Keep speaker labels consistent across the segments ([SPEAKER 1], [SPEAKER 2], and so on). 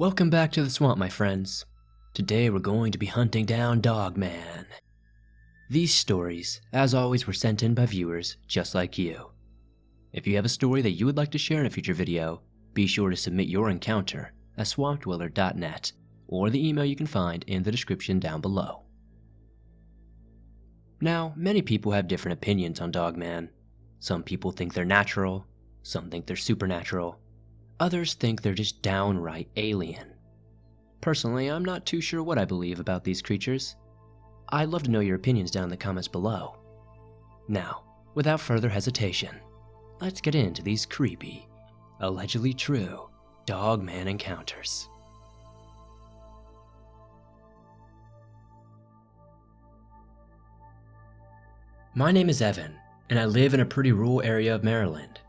[SPEAKER 1] Welcome back to the swamp, my friends. Today we're going to be hunting down Dogman. These stories, as always, were sent in by viewers just like you. If you have a story that you would like to share in a future video, be sure to submit your encounter at swampdweller.net or the email you can find in the description down below. Now, many people have different opinions on Dogman. Some people think they're natural, some think they're supernatural. Others think they're just downright alien. Personally, I'm not too sure what I believe about these creatures. I'd love to know your opinions down in the comments below. Now, without further hesitation, let's get into these creepy, allegedly true Dogman encounters. My name is Evan, and I live in a pretty rural area of Maryland.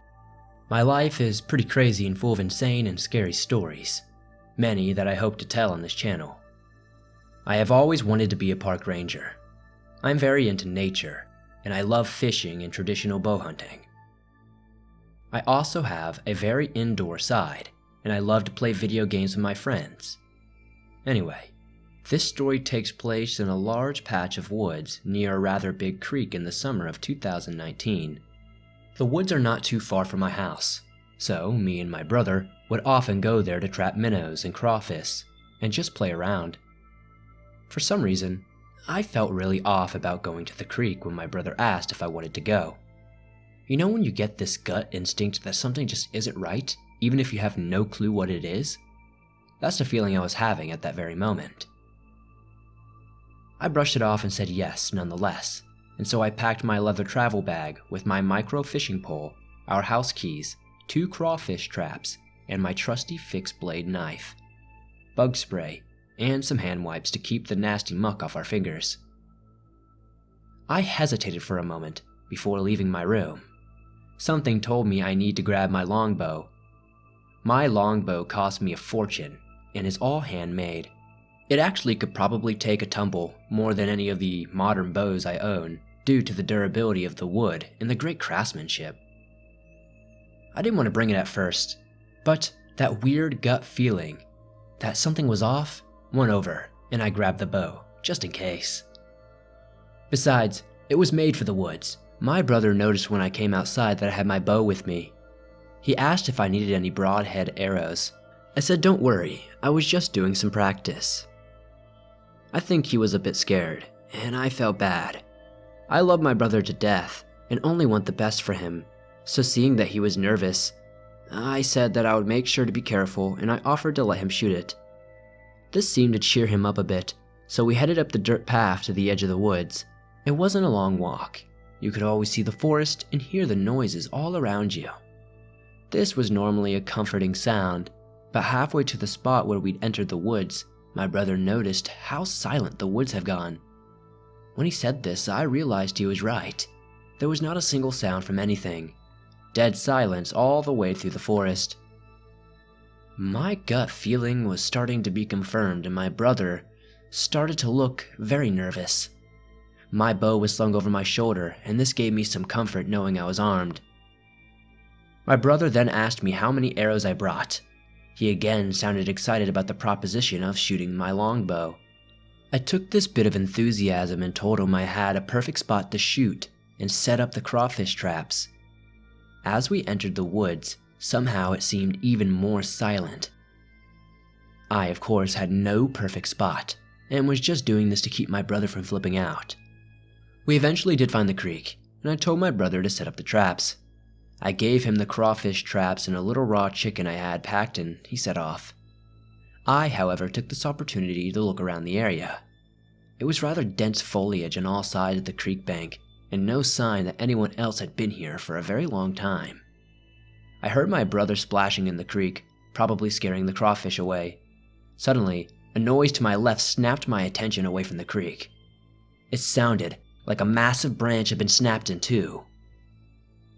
[SPEAKER 1] My life is pretty crazy and full of insane and scary stories, many that I hope to tell on this channel. I have always wanted to be a park ranger. I'm very into nature, and I love fishing and traditional bow hunting. I also have a very indoor side, and I love to play video games with my friends. Anyway, this story takes place in a large patch of woods near a rather big creek in the summer of 2019. The woods are not too far from my house, so me and my brother would often go there to trap minnows and crawfish and just play around. For some reason, I felt really off about going to the creek when my brother asked if I wanted to go. You know when you get this gut instinct that something just isn't right, even if you have no clue what it is? That's the feeling I was having at that very moment. I brushed it off and said yes nonetheless, and so I packed my leather travel bag with my micro fishing pole, our house keys, 2 crawfish traps, and my trusty fixed blade knife, bug spray, and some hand wipes to keep the nasty muck off our fingers. I hesitated for a moment before leaving my room. Something told me I need to grab my longbow. My longbow cost me a fortune and is all handmade. It actually could probably take a tumble more than any of the modern bows I own due to the durability of the wood and the great craftsmanship. I didn't want to bring it at first, but that weird gut feeling that something was off won over, and I grabbed the bow, just in case. Besides, it was made for the woods. My brother noticed when I came outside that I had my bow with me. He asked if I needed any broadhead arrows. I said don't worry, I was just doing some practice. I think he was a bit scared, and I felt bad. I love my brother to death and only want the best for him, so seeing that he was nervous, I said that I would make sure to be careful and I offered to let him shoot it. This seemed to cheer him up a bit, so we headed up the dirt path to the edge of the woods. It wasn't a long walk. You could always see the forest and hear the noises all around you. This was normally a comforting sound, but halfway to the spot where we'd entered the woods, my brother noticed how silent the woods have gone. When he said this, I realized he was right. There was not a single sound from anything. Dead silence all the way through the forest. My gut feeling was starting to be confirmed and my brother started to look very nervous. My bow was slung over my shoulder and this gave me some comfort knowing I was armed. My brother then asked me how many arrows I brought. He again sounded excited about the proposition of shooting my longbow. I took this bit of enthusiasm and told him I had a perfect spot to shoot and set up the crawfish traps. As we entered the woods, somehow it seemed even more silent. I, of course, had no perfect spot and was just doing this to keep my brother from flipping out. We eventually did find the creek, and I told my brother to set up the traps. I gave him the crawfish traps and a little raw chicken I had packed and he set off. I, however, took this opportunity to look around the area. It was rather dense foliage on all sides of the creek bank and no sign that anyone else had been here for a very long time. I heard my brother splashing in the creek, probably scaring the crawfish away. Suddenly, a noise to my left snapped my attention away from the creek. It sounded like a massive branch had been snapped in two.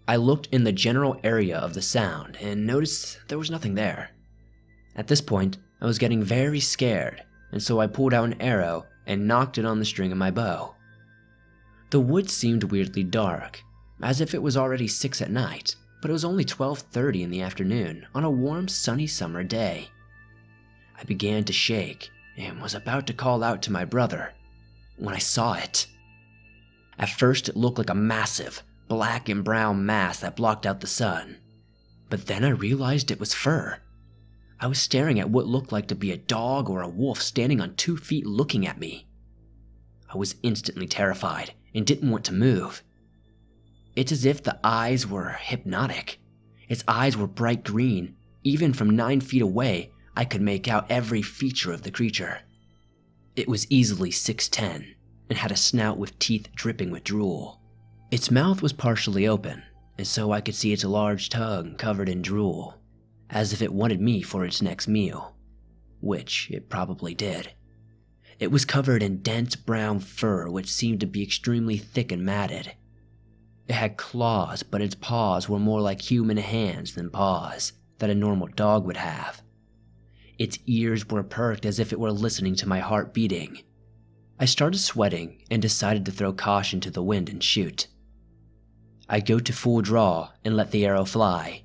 [SPEAKER 1] I looked in the general area of the sound and noticed there was nothing there. At this point, I was getting very scared, and so I pulled out an arrow and knocked it on the string of my bow. The woods seemed weirdly dark, as if it was already 6 at night, but it was only 12:30 in the afternoon on a warm, sunny summer day. I began to shake and was about to call out to my brother when I saw it. At first, it looked like a massive black and brown mass that blocked out the sun, but then I realized it was fur. I was staring at what looked like to be a dog or a wolf standing on 2 feet looking at me. I was instantly terrified and didn't want to move. It's as if the eyes were hypnotic. Its eyes were bright green. Even from 9 feet away, I could make out every feature of the creature. It was easily 6'10" and had a snout with teeth dripping with drool. Its mouth was partially open, and so I could see its large tongue covered in drool, as if it wanted me for its next meal, which it probably did. It was covered in dense brown fur which seemed to be extremely thick and matted. It had claws, but its paws were more like human hands than paws that a normal dog would have. Its ears were perked as if it were listening to my heart beating. I started sweating and decided to throw caution to the wind and shoot. I go to full draw and let the arrow fly,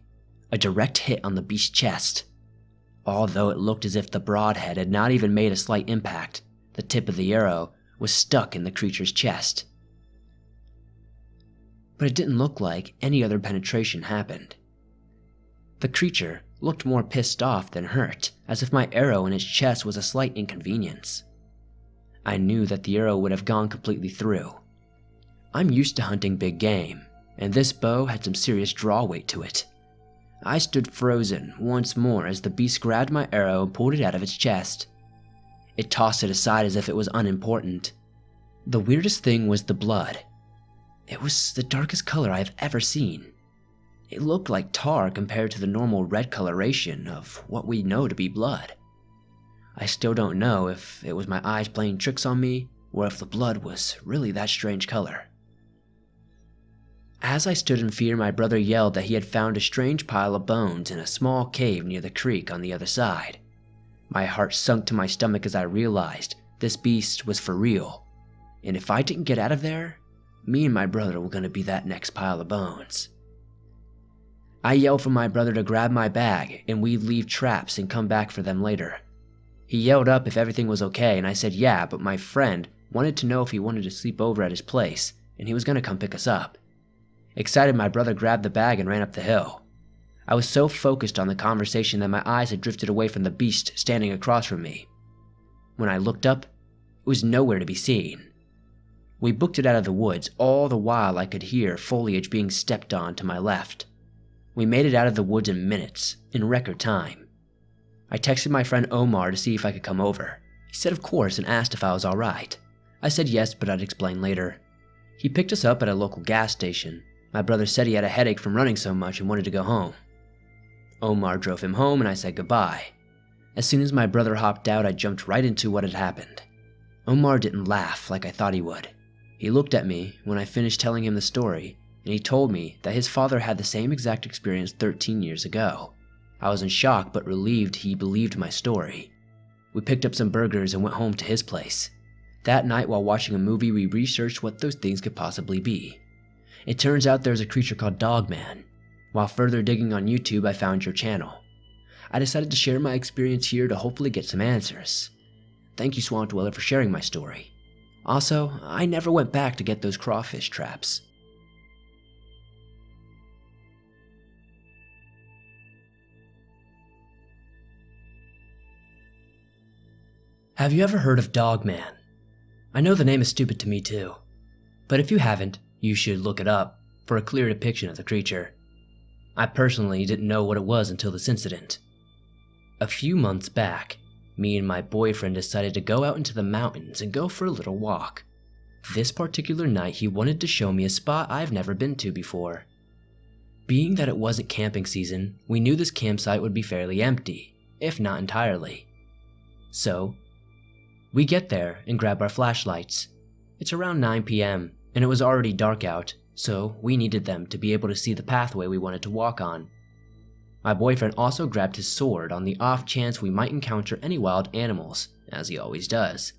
[SPEAKER 1] a direct hit on the beast's chest. Although it looked as if the broadhead had not even made a slight impact, the tip of the arrow was stuck in the creature's chest. But it didn't look like any other penetration happened. The creature looked more pissed off than hurt, as if my arrow in its chest was a slight inconvenience. I knew that the arrow would have gone completely through. I'm used to hunting big game, and this bow had some serious draw weight to it. I stood frozen once more as the beast grabbed my arrow and pulled it out of its chest. It tossed it aside as if it was unimportant. The weirdest thing was the blood. It was the darkest color I have ever seen. It looked like tar compared to the normal red coloration of what we know to be blood. I still don't know if it was my eyes playing tricks on me, or if the blood was really that strange color. As I stood in fear, my brother yelled that he had found a strange pile of bones in a small cave near the creek on the other side. My heart sunk to my stomach as I realized this beast was for real, and if I didn't get out of there, me and my brother were going to be that next pile of bones. I yelled for my brother to grab my bag and we'd leave traps and come back for them later. He yelled up if everything was okay, and I said yeah, but my friend wanted to know if he wanted to sleep over at his place, and he was going to come pick us up. Excited, my brother grabbed the bag and ran up the hill. I was so focused on the conversation that my eyes had drifted away from the beast standing across from me. When I looked up, it was nowhere to be seen. We booked it out of the woods, all the while I could hear foliage being stepped on to my left. We made it out of the woods in minutes, in record time. I texted my friend Omar to see if I could come over. He said of course and asked if I was alright. I said yes, but I'd explain later. He picked us up at a local gas station. My brother said he had a headache from running so much and wanted to go home. Omar drove him home and I said goodbye. As soon as my brother hopped out, I jumped right into what had happened. Omar didn't laugh like I thought he would. He looked at me when I finished telling him the story, and he told me that his father had the same exact experience 13 years ago. I was in shock but relieved he believed my story. We picked up some burgers and went home to his place. That night while watching a movie, we researched what those things could possibly be. It turns out there's a creature called Dogman. While further digging on YouTube, I found your channel. I decided to share my experience here to hopefully get some answers. Thank you, Swamp Dweller, for sharing my story. Also, I never went back to get those crawfish traps. Have you ever heard of Dogman? I know the name is stupid to me too, but if you haven't, you should look it up for a clear depiction of the creature. I personally didn't know what it was until this incident. A few months back, me and my boyfriend decided to go out into the mountains and go for a little walk. This particular night, he wanted to show me a spot I've never been to before. Being that it wasn't camping season, we knew this campsite would be fairly empty, if not entirely. So, we get there and grab our flashlights. It's around 9 p.m. and it was already dark out, so we needed them to be able to see the pathway we wanted to walk on. My boyfriend also grabbed his sword on the off chance we might encounter any wild animals, as he always does.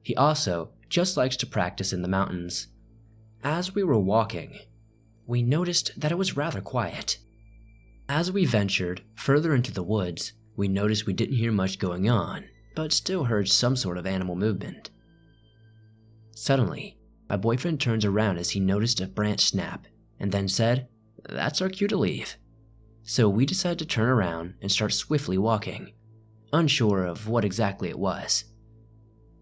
[SPEAKER 1] He also just likes to practice in the mountains. As we were walking, we noticed that it was rather quiet. As we ventured further into the woods, We noticed we didn't hear much going on, but still heard some sort of animal movement. Suddenly, my boyfriend turns around as he noticed a branch snap and then said, "That's our cue to leave." So we decided to turn around and start swiftly walking, unsure of what exactly it was.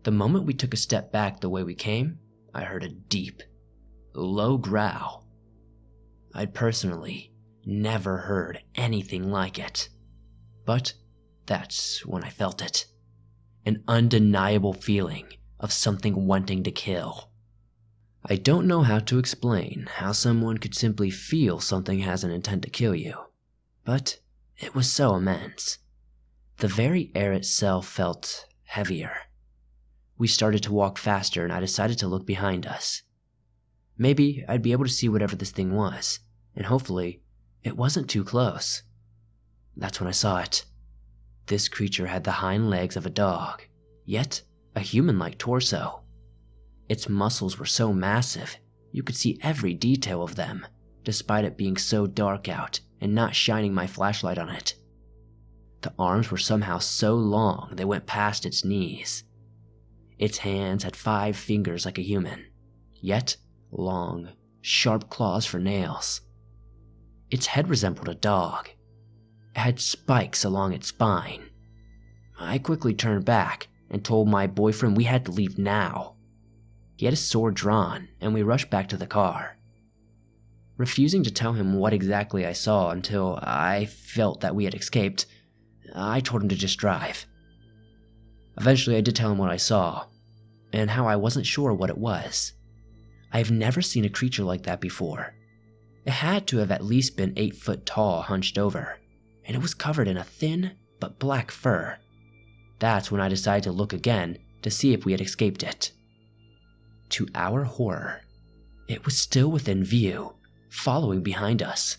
[SPEAKER 1] The moment we took a step back the way we came, I heard a deep, low growl. I'd personally never heard anything like it. But that's when I felt it. An undeniable feeling of something wanting to kill. I don't know how to explain how someone could simply feel something has an intent to kill you, but it was so immense. The very air itself felt heavier. We started to walk faster and I decided to look behind us. Maybe I'd be able to see whatever this thing was, and hopefully it wasn't too close. That's when I saw it. This creature had the hind legs of a dog, yet a human-like torso. Its muscles were so massive, you could see every detail of them, despite it being so dark out and not shining my flashlight on it. The arms were somehow so long they went past its knees. Its hands had 5 fingers like a human, yet long, sharp claws for nails. Its head resembled a dog. It had spikes along its spine. I quickly turned back and told my boyfriend we had to leave now. He had his sword drawn, and we rushed back to the car. Refusing to tell him what exactly I saw until I felt that we had escaped, I told him to just drive. Eventually I did tell him what I saw, and how I wasn't sure what it was. I've never seen a creature like that before. It had to have at least been 8 foot tall, hunched over, and it was covered in a thin but black fur. That's when I decided to look again to see if we had escaped it. To our horror, it was still within view, following behind us.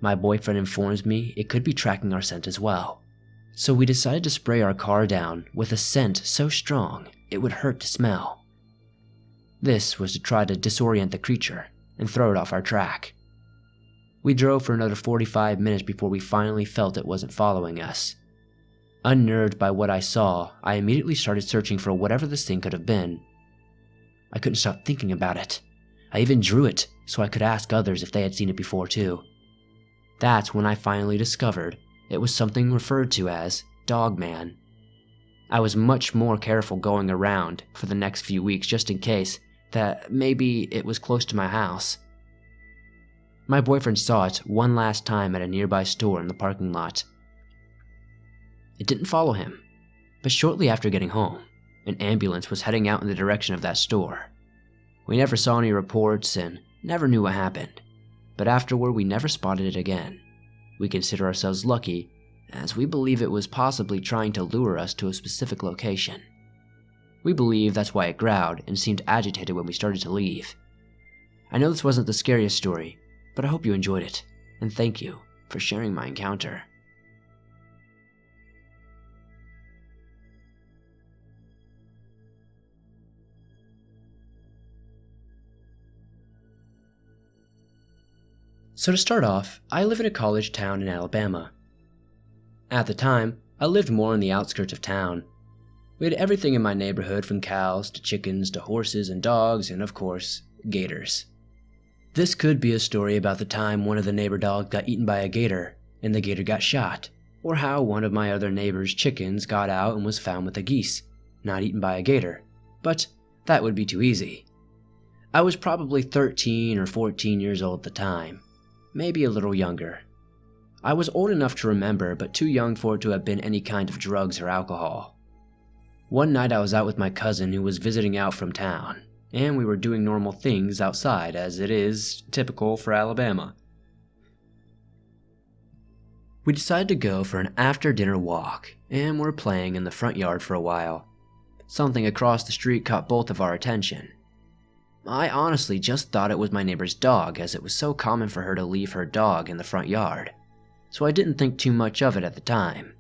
[SPEAKER 1] My boyfriend informs me it could be tracking our scent as well, so we decided to spray our car down with a scent so strong it would hurt to smell. This was to try to disorient the creature and throw it off our track. We drove for another 45 minutes before we finally felt it wasn't following us. Unnerved by what I saw, I immediately started searching for whatever this thing could have been. I couldn't stop thinking about it. I even drew it so I could ask others if they had seen it before too. That's when I finally discovered it was something referred to as Dogman. I was much more careful going around for the next few weeks just in case that maybe it was close to my house. My boyfriend saw it one last time at a nearby store in the parking lot. It didn't follow him, but shortly after getting home, an ambulance was heading out in the direction of that store. We never saw any reports and never knew what happened, but afterward we never spotted it again. We consider ourselves lucky, as we believe it was possibly trying to lure us to a specific location. We believe that's why it growled and seemed agitated when we started to leave. I know this wasn't the scariest story, but I hope you enjoyed it, and thank you for sharing my encounter. So to start off, I live in a college town in Alabama. At the time, I lived more on the outskirts of town. We had everything in my neighborhood from cows to chickens to horses and dogs and, of course, gators. This could be a story about the time one of the neighbor dogs got eaten by a gator and the gator got shot, or how one of my other neighbor's chickens got out and was found with a geese, not eaten by a gator, but that would be too easy. I was probably 13 or 14 years old at the time, maybe a little younger. I was old enough to remember, but too young for it to have been any kind of drugs or alcohol. One night I was out with my cousin who was visiting out from town, and we were doing normal things outside as it is typical for Alabama. We decided to go for an after-dinner walk, and were playing in the front yard for a while. Something across the street caught both of our attention. I honestly just thought it was my neighbor's dog, as it was so common for her to leave her dog in the front yard, so I didn't think too much of it at the time.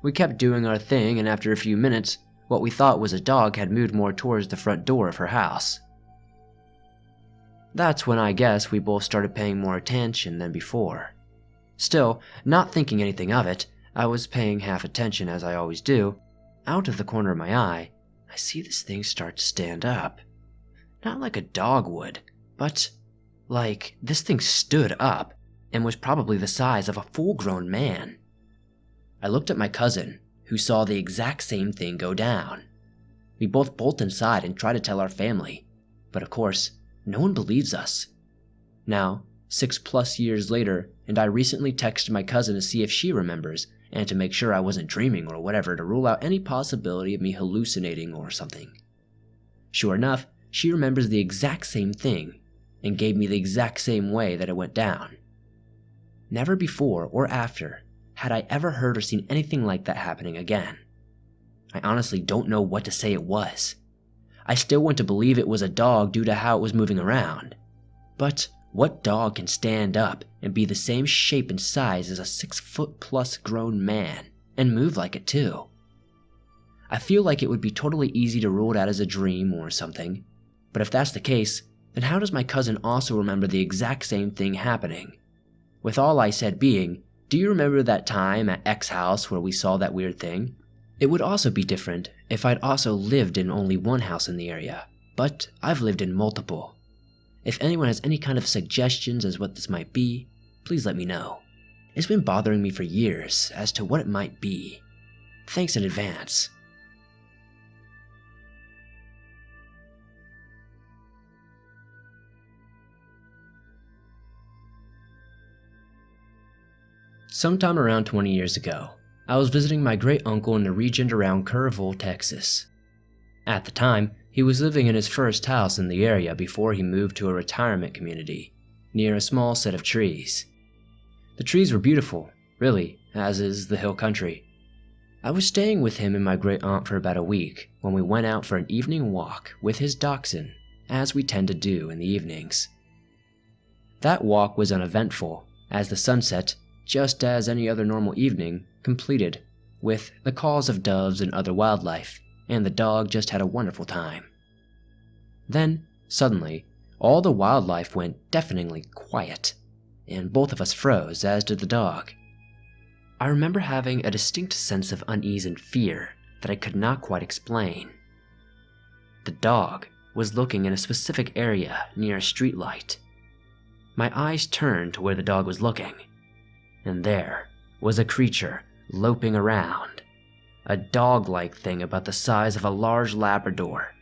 [SPEAKER 1] We kept doing our thing, and after a few minutes, what we thought was a dog had moved more towards the front door of her house. That's when I guess we both started paying more attention than before. Still, not thinking anything of it, I was paying half attention as I always do. Out of the corner of my eye, I see this thing start to stand up. Not like a dog would, but like this thing stood up and was probably the size of a full-grown man. I looked at my cousin, who saw the exact same thing go down. We both bolt inside and try to tell our family, but of course, no one believes us. Now, 6+ years later, and I recently texted my cousin to see if she remembers, and to make sure I wasn't dreaming or whatever, to rule out any possibility of me hallucinating or something. Sure enough, she remembers the exact same thing, and gave me the exact same way that it went down. Never before or after had I ever heard or seen anything like that happening again. I honestly don't know what to say it was. I still want to believe it was a dog due to how it was moving around. But what dog can stand up and be the same shape and size as a 6-foot+ grown man, and move like it too? I feel like it would be totally easy to rule it out as a dream or something, but if that's the case, then how does my cousin also remember the exact same thing happening? With all I said being, do you remember that time at X house where we saw that weird thing? It would also be different if I'd also lived in only one house in the area, but I've lived in multiple. If anyone has any kind of suggestions as what this might be, please let me know. It's been bothering me for years as to what it might be. Thanks in advance. Sometime around 20 years ago, I was visiting my great uncle in the region around Kerrville, Texas. At the time, he was living in his first house in the area before he moved to a retirement community, near a small set of trees. The trees were beautiful, really, as is the hill country. I was staying with him and my great aunt for about a week when we went out for an evening walk with his dachshund, as we tend to do in the evenings. That walk was uneventful, as the sunset, just as any other normal evening, completed, with the calls of doves and other wildlife, and the dog just had a wonderful time. Then, suddenly, all the wildlife went deafeningly quiet, and both of us froze, as did the dog. I remember having a distinct sense of unease and fear that I could not quite explain. The dog was looking in a specific area near a streetlight. My eyes turned to where the dog was looking, and there was a creature loping around, a dog-like thing about the size of a large Labrador.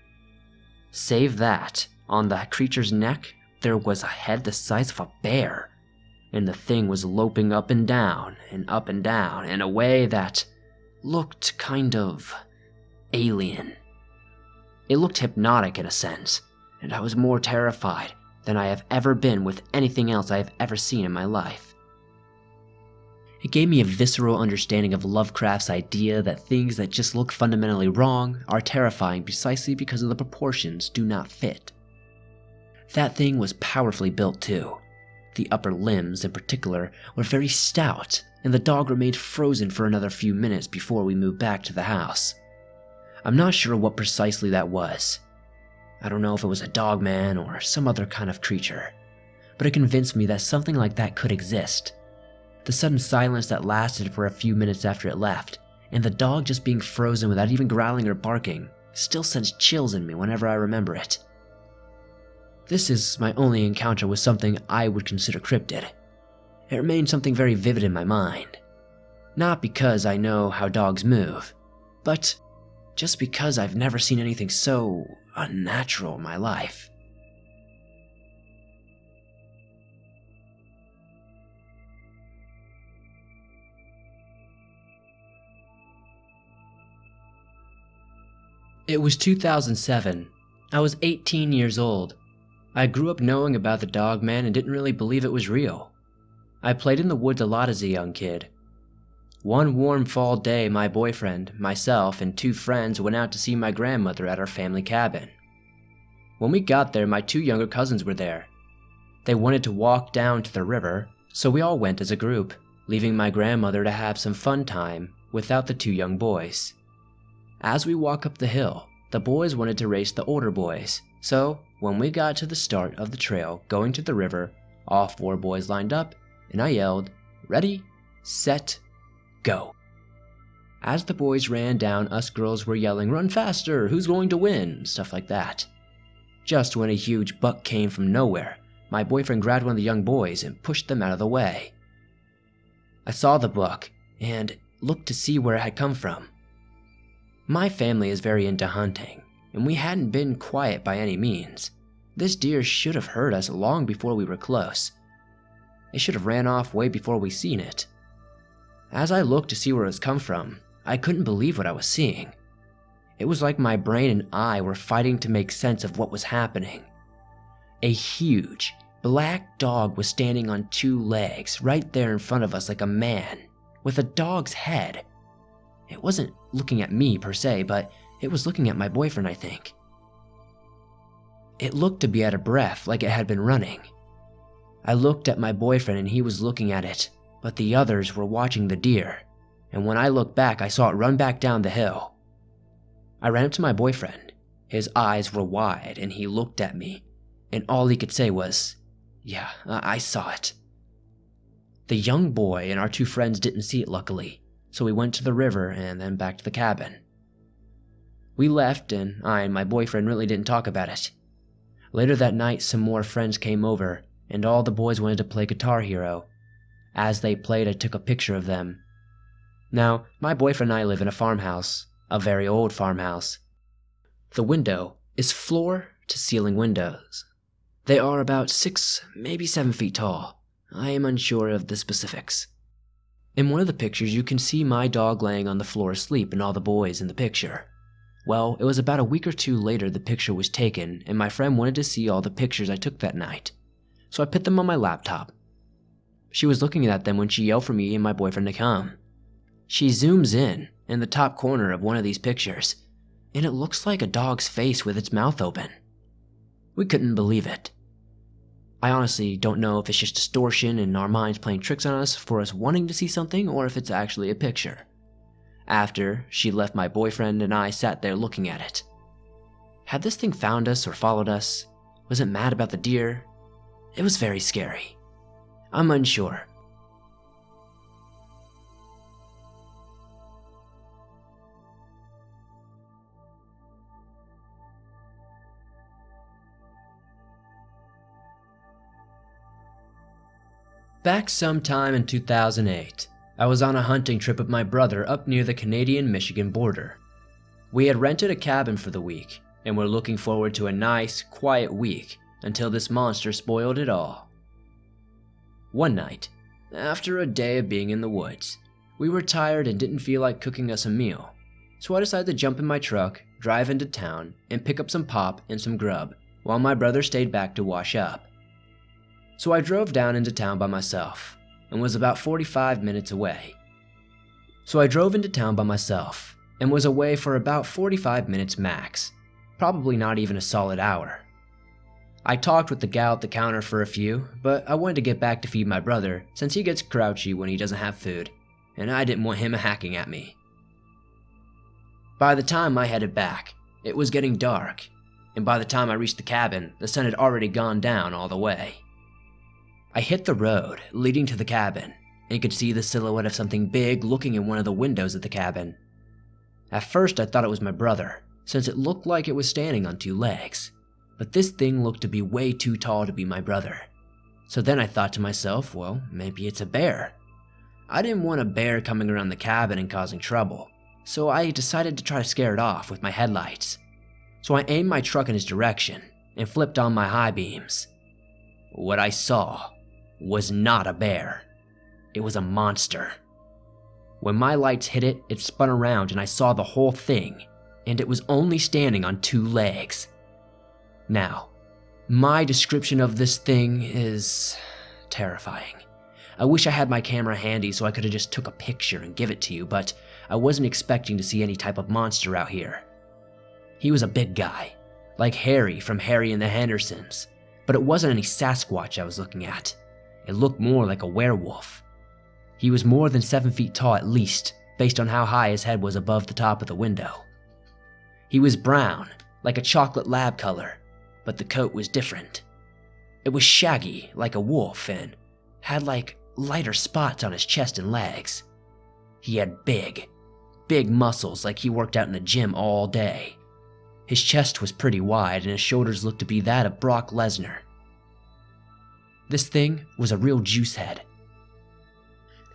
[SPEAKER 1] Save that, on the creature's neck, there was a head the size of a bear, and the thing was loping up and down in a way that looked kind of alien. It looked hypnotic in a sense, and I was more terrified than I have ever been with anything else I have ever seen in my life. It gave me a visceral understanding of Lovecraft's idea that things that just look fundamentally wrong are terrifying precisely because of the proportions do not fit. That thing was powerfully built too. The upper limbs, in particular, were very stout, and the dog remained frozen for another few minutes before we moved back to the house. I'm not sure what precisely that was. I don't know if it was a Dogman or some other kind of creature, but it convinced me that something like that could exist. The sudden silence that lasted for a few minutes after it left, and the dog just being frozen without even growling or barking, still sends chills in me whenever I remember it. This is my only encounter with something I would consider cryptid. It remains something very vivid in my mind. Not because I know how dogs move, but just because I've never seen anything so unnatural in my life. It was 2007. I was 18 years old. I grew up knowing about the Dogman and didn't really believe it was real. I played in the woods a lot as a young kid. One warm fall day, my boyfriend, myself, and 2 friends went out to see my grandmother at our family cabin. When we got there, my 2 younger cousins were there. They wanted to walk down to the river, so we all went as a group, leaving my grandmother to have some fun time without the 2 young boys. As we walk up the hill, the boys wanted to race the older boys, so when we got to the start of the trail going to the river, all 4 boys lined up, and I yelled, "Ready, set, go." As the boys ran down, us girls were yelling, "Run faster, who's going to win?" Stuff like that. Just when a huge buck came from nowhere, my boyfriend grabbed one of the young boys and pushed them out of the way. I saw the buck and looked to see where it had come from. My family is very into hunting, and we hadn't been quiet by any means. This deer should have heard us long before we were close. It should have ran off way before we seen it. As I looked to see where it was come from, I couldn't believe what I was seeing. It was like my brain and I were fighting to make sense of what was happening. A huge, black dog was standing on two legs right there in front of us like a man, with a dog's head. It wasn't looking at me per se, but it was looking at my boyfriend, I think. It looked to be out of breath, like it had been running. I looked at my boyfriend and he was looking at it, but the others were watching the deer, and when I looked back, I saw it run back down the hill. I ran up to my boyfriend. His eyes were wide and he looked at me, and all he could say was, "Yeah, I saw it." The young boy and our two friends didn't see it, luckily, so we went to the river and then back to the cabin. We left, and I and my boyfriend really didn't talk about it. Later that night, some more friends came over, and all the boys wanted to play Guitar Hero. As they played, I took a picture of them. Now, my boyfriend and I live in a farmhouse, a very old farmhouse. The window is floor-to-ceiling windows. They are about 6, maybe 7 feet tall. I am unsure of the specifics. In one of the pictures, you can see my dog laying on the floor asleep and all the boys in the picture. Well, it was about a week or two later the picture was taken, and my friend wanted to see all the pictures I took that night, so I put them on my laptop. She was looking at them when she yelled for me and my boyfriend to come. She zooms in the top corner of one of these pictures, and it looks like a dog's face with its mouth open. We couldn't believe it. I honestly don't know if it's just distortion and our minds playing tricks on us for us wanting to see something, or if it's actually a picture. After, she left, my boyfriend and I sat there looking at it. Had this thing found us or followed us? Was it mad about the deer? It was very scary. I'm unsure. Back sometime in 2008, I was on a hunting trip with my brother up near the Canadian-Michigan border. We had rented a cabin for the week, and were looking forward to a nice, quiet week until this monster spoiled it all. One night, after a day of being in the woods, we were tired and didn't feel like cooking us a meal, so I decided to jump in my truck, drive into town, and pick up some pop and some grub, while my brother stayed back to wash up. So I drove down into town by myself, and was about 45 minutes away. And was away for about 45 minutes max, probably not even a solid hour. I talked with the gal at the counter for a few, but I wanted to get back to feed my brother since he gets grouchy when he doesn't have food, and I didn't want him hacking at me. By the time I headed back, it was getting dark, and by the time I reached the cabin, the sun had already gone down all the way. I hit the road leading to the cabin and could see the silhouette of something big looking in one of the windows of the cabin. At first I thought it was my brother, since it looked like it was standing on two legs, but this thing looked to be way too tall to be my brother. So then I thought to myself, well, maybe it's a bear. I didn't want a bear coming around the cabin and causing trouble, so I decided to try to scare it off with my headlights. So I aimed my truck in his direction and flipped on my high beams. What I saw was not a bear. It was a monster. When my lights hit it, it spun around and I saw the whole thing, and it was only standing on two legs. Now, my description of this thing is terrifying. I wish I had my camera handy so I could have just took a picture and give it to you, but I wasn't expecting to see any type of monster out here. He was a big guy, like Harry from Harry and the Hendersons, but it wasn't any Sasquatch I was looking at. It looked more like a werewolf. He was more than 7 feet tall at least, based on how high his head was above the top of the window. He was brown, like a chocolate lab color, but the coat was different. It was shaggy, like a wolf, and had like lighter spots on his chest and legs. He had big big muscles like he worked out in the gym all day. His chest was pretty wide and his shoulders looked to be that of Brock Lesnar. This thing was a real juice head.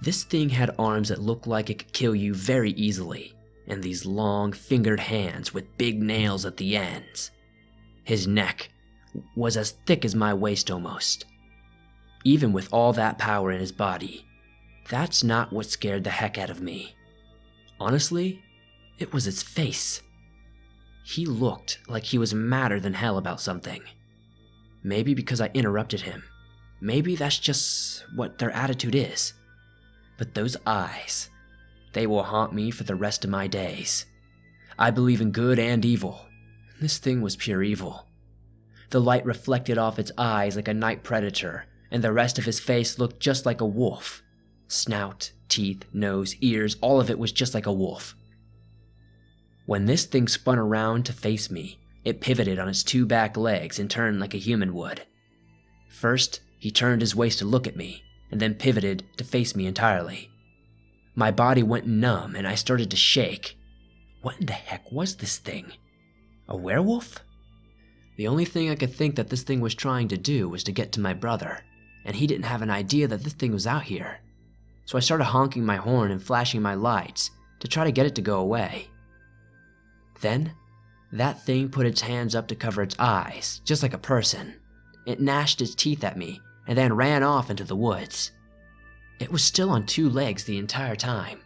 [SPEAKER 1] This thing had arms that looked like it could kill you very easily, and these long, fingered hands with big nails at the ends. His neck was as thick as my waist almost. Even with all that power in his body, that's not what scared the heck out of me. Honestly, it was his face. He looked like he was madder than hell about something. Maybe because I interrupted him. Maybe that's just what their attitude is. But those eyes, they will haunt me for the rest of my days. I believe in good and evil. This thing was pure evil. The light reflected off its eyes like a night predator, and the rest of his face looked just like a wolf. Snout, teeth, nose, ears, all of it was just like a wolf. When this thing spun around to face me, it pivoted on its two back legs and turned like a human would. First, he turned his waist to look at me, and then pivoted to face me entirely. My body went numb and I started to shake. What in the heck was this thing? A werewolf? The only thing I could think that this thing was trying to do was to get to my brother, and he didn't have an idea that this thing was out here. So I started honking my horn and flashing my lights to try to get it to go away. Then, that thing put its hands up to cover its eyes, just like a person. It gnashed its teeth at me and then ran off into the woods. It was still on two legs the entire time.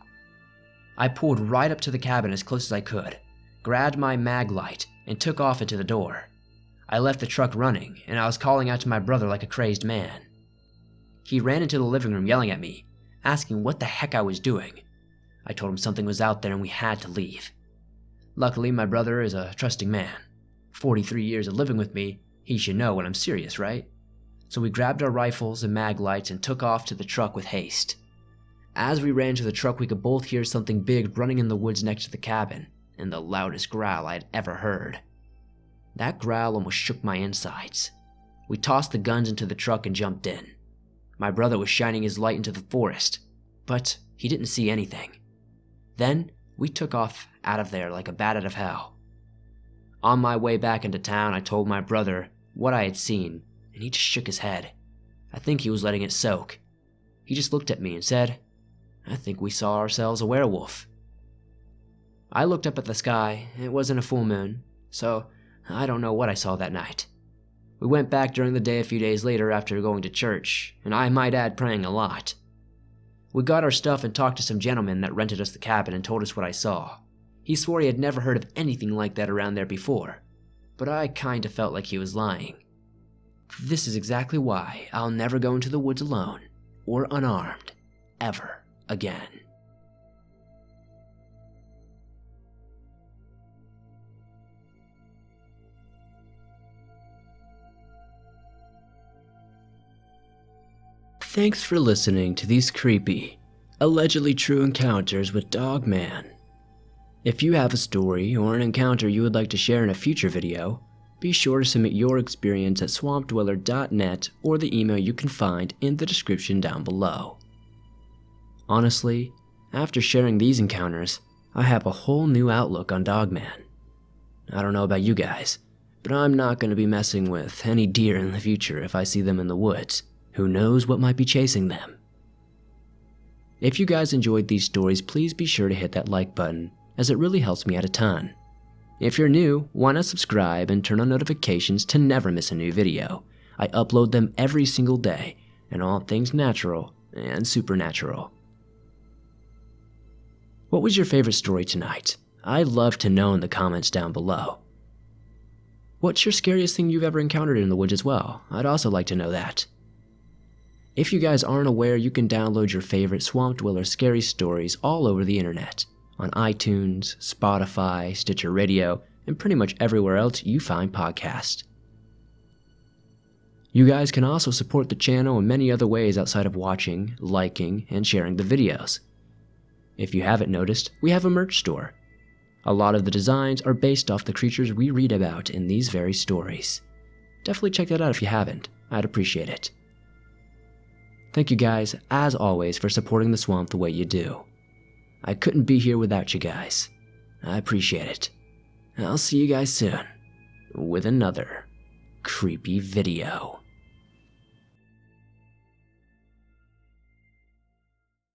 [SPEAKER 1] I pulled right up to the cabin as close as I could, grabbed my mag light, and took off into the door. I left the truck running, and I was calling out to my brother like a crazed man. He ran into the living room yelling at me, asking what the heck I was doing. I told him something was out there and we had to leave. Luckily, my brother is a trusting man. 43 years of living with me, he should know when I'm serious, right? So we grabbed our rifles and mag lights and took off to the truck with haste. As we ran to the truck, we could both hear something big running in the woods next to the cabin, and the loudest growl I had ever heard. That growl almost shook my insides. We tossed the guns into the truck and jumped in. My brother was shining his light into the forest, but he didn't see anything. Then we took off out of there like a bat out of hell. On my way back into town, I told my brother what I had seen, and he just shook his head. I think he was letting it soak. He just looked at me and said, "I think we saw ourselves a werewolf." I looked up at the sky. It wasn't a full moon, so I don't know what I saw that night. We went back during the day a few days later after going to church, and I might add praying a lot. We got our stuff and talked to some gentleman that rented us the cabin and told us what I saw. He swore he had never heard of anything like that around there before, but I kinda felt like he was lying. This is exactly why I'll never go into the woods alone, or unarmed, ever again. Thanks for listening to these creepy, allegedly true encounters with Dogman. If you have a story or an encounter you would like to share in a future video, be sure to submit your experience at swampdweller.net or the email you can find in the description down below. Honestly, after sharing these encounters, I have a whole new outlook on Dogman. I don't know about you guys, but I'm not going to be messing with any deer in the future if I see them in the woods. Who knows what might be chasing them? If you guys enjoyed these stories, please be sure to hit that like button, as it really helps me out a ton. If you're new, why not subscribe and turn on notifications to never miss a new video. I upload them every single day, and all things natural and supernatural. What was your favorite story tonight? I'd love to know in the comments down below. What's your scariest thing you've ever encountered in the woods as well? I'd also like to know that. If you guys aren't aware, you can download your favorite Swamp Dweller scary stories all over the internet, on iTunes, Spotify, Stitcher Radio, and pretty much everywhere else you find podcasts. You guys can also support the channel in many other ways outside of watching, liking, and sharing the videos. If you haven't noticed, we have a merch store. A lot of the designs are based off the creatures we read about in these very stories. Definitely check that out if you haven't. I'd appreciate it. Thank you guys, as always, for supporting the swamp the way you do. I couldn't be here without you guys. I appreciate it. I'll see you guys soon with another creepy video.